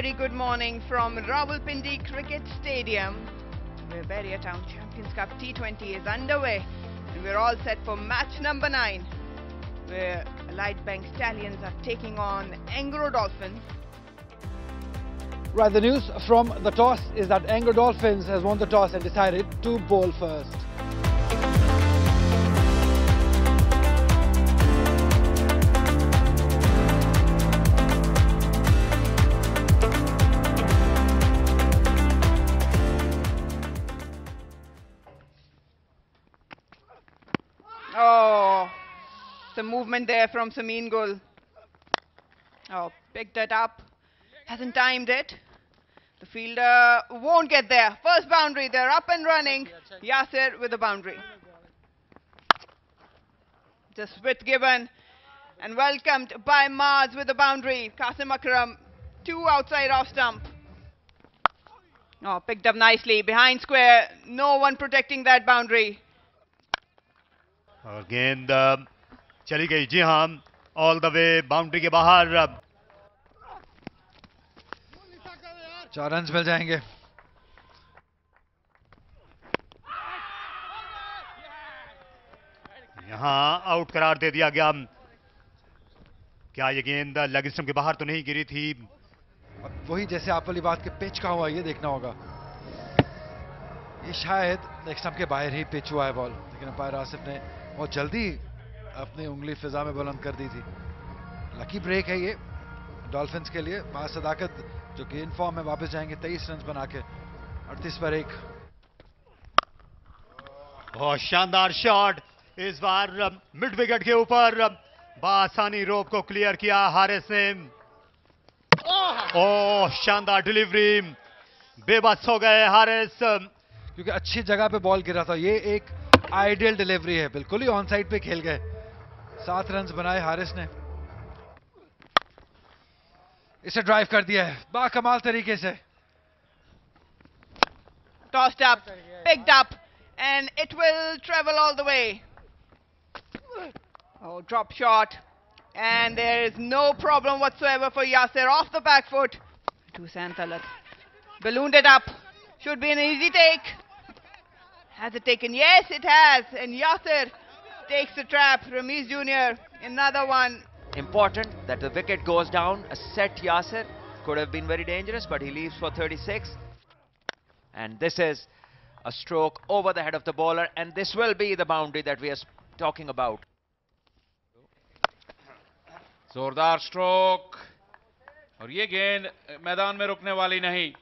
very good morning from Rawalpindi Cricket Stadium, where Bahria Town Champions Cup T20 is underway, and we're all set for match number 9, where Allied Bank Stallions are taking on Angro Dolphins. Right, the news from the toss is that Angro Dolphins has won the toss and decided to bowl first. Oh, some movement there from Sameen Gul. Oh, picked it up. Hasn't timed it. The fielder won't get there. First boundary, they're up and running. Yasir with the boundary. Just with given and welcomed by Mars with the boundary. Qasim Akram, 2 outside off stump. Oh, picked up nicely behind square. No one protecting that boundary. और गेंद चली गई, जी हाँ, all the way boundary के बाहर. 4 run मिल जाएंगे. यहाँ out करार दे दिया गया. क्या ये गेंद लेग स्टंप के बाहर तो नहीं गिरी थी? वही जैसे आप वाली बात के पिच का हुआ, ये देखना होगा. ये शायद लेग स्टंप के बाहर ही पिच हुआ है बॉल, लेकिन अंपायर आसिफ ने बहुत जल्दी अपनी उंगली फिजा में बुलंद कर दी थी. लकी ब्रेक है ये डॉल्फिन्स के लिए. बात सदाकत जो कि इन फॉर्म में वापस जाएंगे 23 रन बना के 38 पर 1. बहुत शानदार शॉट इस बार मिड विकेट के ऊपर. बासानी रोप को क्लियर किया हारिस ने. ओह, शानदार डिलीवरी. बेबस हो गए हारिस, क्योंकि अच्छी जगह पे बॉल गिरा था. ये एक आइडियल डिलीवरी है, बिल्कुल ही ऑन साइड पे खेल गए. 7 रन बनाए हारिस ने. इसे ड्राइव कर दिया है बाकमाल तरीके से. Tossed up, picked up, and it will travel all the way. Oh, drop shot, and there is no problem whatsoever for Yasir off the back foot. To Santalat, ballooned it up. Should be an easy take. Has it taken? Yes, it has. And Yasir takes the trap. Ramiz Jr., another one. Important that the wicket goes down. A set Yasir could have been very dangerous, but he leaves for 36. And this is a stroke over the head of the bowler, and this will be the boundary that we are talking about. जोरदार stroke, और ये गेंद मैदान में रुकने वाली नहीं.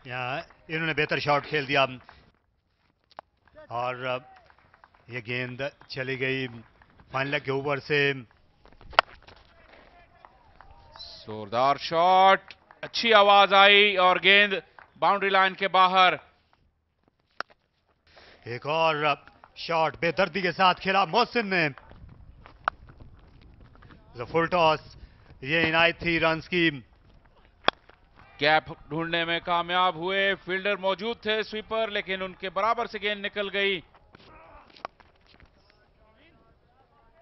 यहाँ इन्होंने बेहतर शॉट खेल दिया और ये गेंद चली गई फाइन लेग के ऊपर से. जोरदार शॉट, अच्छी आवाज आई और गेंद बाउंड्री लाइन के बाहर. एक और शॉट बेदर्दी के साथ खेला मोहसिन ने. फुल टॉस, ये इनायत थी रन्स की. गैप ढूंढने में कामयाब हुए. फील्डर मौजूद थे स्वीपर, लेकिन उनके बराबर से गेंद निकल गई.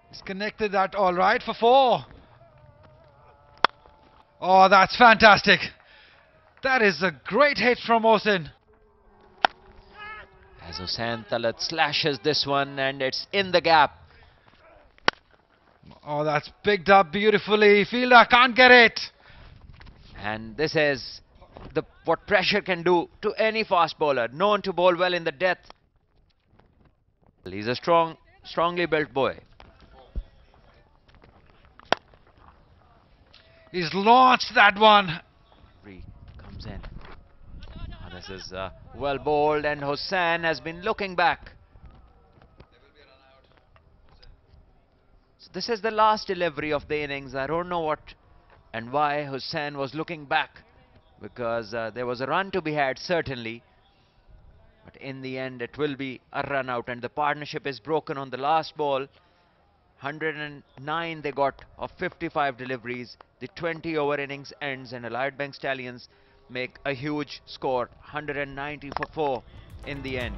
He's connected that all right for 4. Oh, that's fantastic. That is a great hit from Mohsin. As Hussain Talat slashes this one, and it's in the gap. Oh, that's picked up beautifully. Fielder can't get it. And this is what pressure can do to any fast bowler, known to bowl well in the depth. He's a strongly built boy. He's launched that one. Comes in. This is well bowled, and Hussain has been looking back. So this is the last delivery of the innings. I don't know what and why Hussain was looking back, because there was a run to be had, certainly. But in the end, it will be a run out, and the partnership is broken on the last ball. 109 they got of 55 deliveries. The 20-over innings ends, and Allied Bank Stallions make a huge score, 190 for 4 in the end.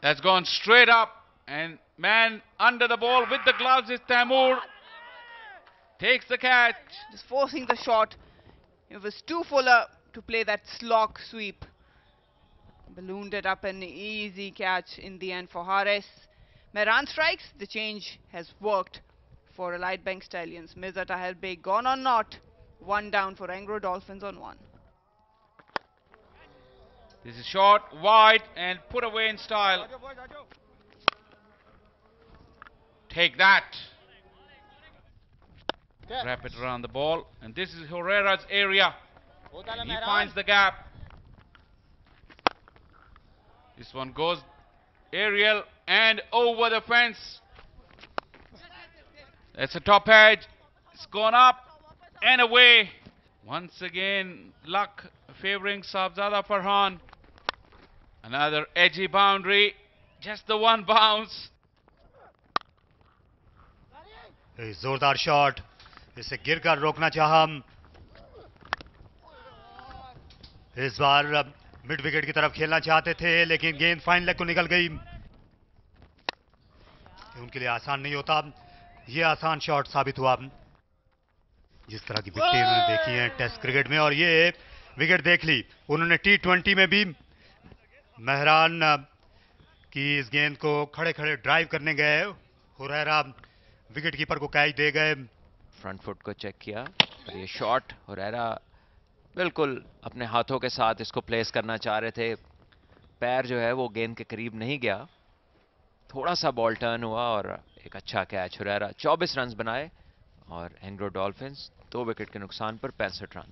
That's gone straight up, and man under the ball with the gloves is Taimur. Takes the catch. Just forcing the shot. It was too fuller to play that slog sweep. Ballooned it up, an easy catch in the end for Haris. Mehran strikes. The change has worked for Allied Bank Stallions. Mirza Tahir Beg gone on not. One down for Angro Dolphins on one. This is short, wide, and put away in style. Take that. Wrap it around the ball. And this is Herrera's area. And he finds the gap. This one goes aerial and over the fence. That's a top edge. It's gone up and away. Once again, luck favoring Sahibzada Farhan. Another edgy boundary. Just the one bounce. एक जोरदार shot, इसे गिरकर रोकना चाहा। इस बार mid wicket की तरफ खेलना चाहते थे, लेकिन गेंद फाइन लेग को निकल गई। उनके लिए आसान नहीं होता, ये आसान शॉट साबित हुआ। जिस तरह की विकेटें उन्होंने देखी हैं टेस्ट क्रिकेट में, और ये विकेट देख ली उन्होंने T20 में भी। मेहरान की इस गेंद को खड़े खड़े ड्राइव करने गए, हुरैरा विकेट कीपर को कैच दे गए। फ्रंट फुट को चेक किया और ये शॉट हुरैरा बिल्कुल अपने हाथों के साथ इसको प्लेस करना चाह रहे थे। पैर जो है वो गेंद के करीब नहीं गया, थोड़ा सा बॉल टर्न हुआ और एक अच्छा कैच। हुरैरा 24 रन बनाए और एंग्रो डॉल्फिन्स 2 विकेट के नुकसान पर 65 run.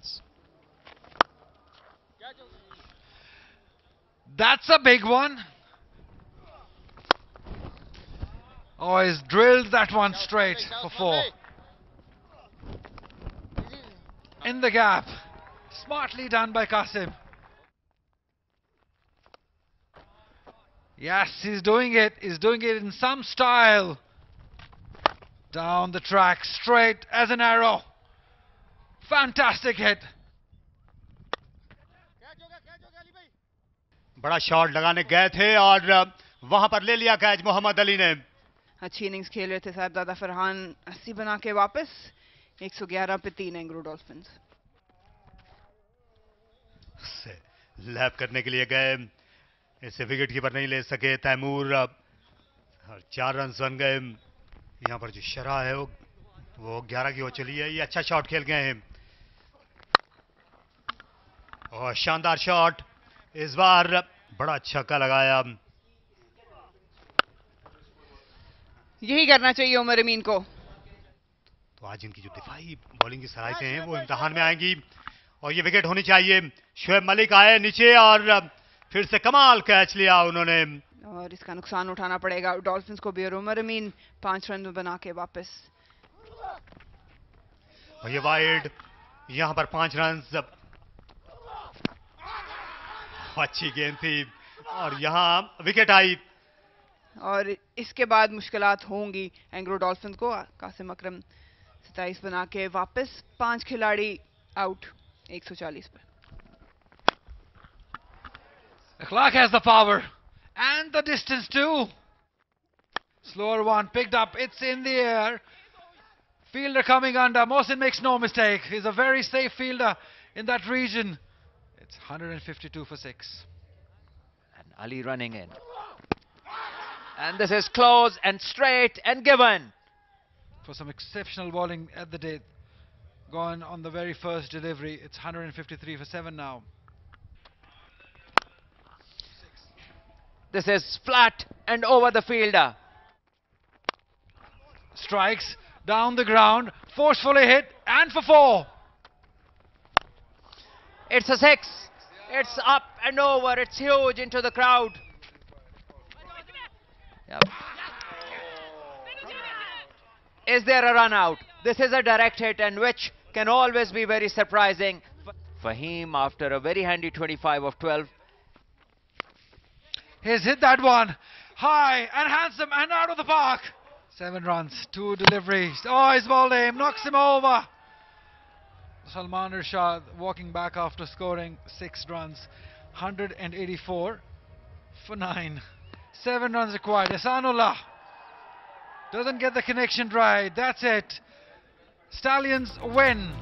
That's a big one. Oh, he's drilled that one straight for 4. In the gap. Smartly done by Qasim. Yes, he's doing it. He's doing it in some style. Down the track, straight as an arrow. Fantastic hit. बड़ा shot लगाने गए थे और वहां पर ले लिया catch Mohammad Ali ने। अच्छी इनिंग्स खेल रहे थे साहिबजादा फरहान। 80 बना के वापस 111 पे 3 एंग्रो डॉल्फिन्स। लैप करने के लिए गए, इसे विकेट कीपर नहीं ले सके तैमूर, और 4 रन बन गए। यहाँ पर जो शरह है वो 11 की हो चली है। ये अच्छा शॉट खेल गए हैं और शानदार शॉट, इस बार बड़ा छक्का लगाया। यही करना चाहिए उमर अमीन को। तो आज इनकी जो दिफाई बॉलिंग की सलाहियतें हैं वो इम्तिहान में आएंगी और ये विकेट होनी चाहिए। शोएब मलिक आए नीचे और फिर से कमाल कैच लिया उन्होंने, और इसका नुकसान उठाना पड़ेगा डॉल्फिन्स को भी। और उमर अमीन 5 रन बना के वापस। और ये वाइड, यहां पर 5 रन। अच्छी गेंद थी और यहां विकेट आई। और इसके बाद मुश्किलात होंगी एंग्रो डॉल्फिन्स को। कासिम अकरम 27 बना के वापस। 5 खिलाड़ी आउट 140 पर। The clock has the power and the distance too. Slower one picked up, it's in the air. Fielder coming under. Mohsin makes no mistake. He's a very safe fielder in that region. It's 152 for 6. And Ali running in. And this is close and straight and given. For some exceptional bowling at the day. Gone on the very first delivery. It's 153 for 7 now. This is flat and over the fielder. Strikes down the ground. Forcefully hit and for 4. It's a 6. It's up and over. It's huge into the crowd. Yep. Is there a run out? This is a direct hit, and which can always be very surprising. Fahim, after a very handy 25 of 12. He's hit that one high and handsome and out of the park. 7 runs, 2 deliveries. Oh, his ball aim knocks him over. Salman Irshad walking back after scoring 6 runs. 184 for 9. 7 runs required. Ihsanullah doesn't get the connection right. That's it. Stallions win.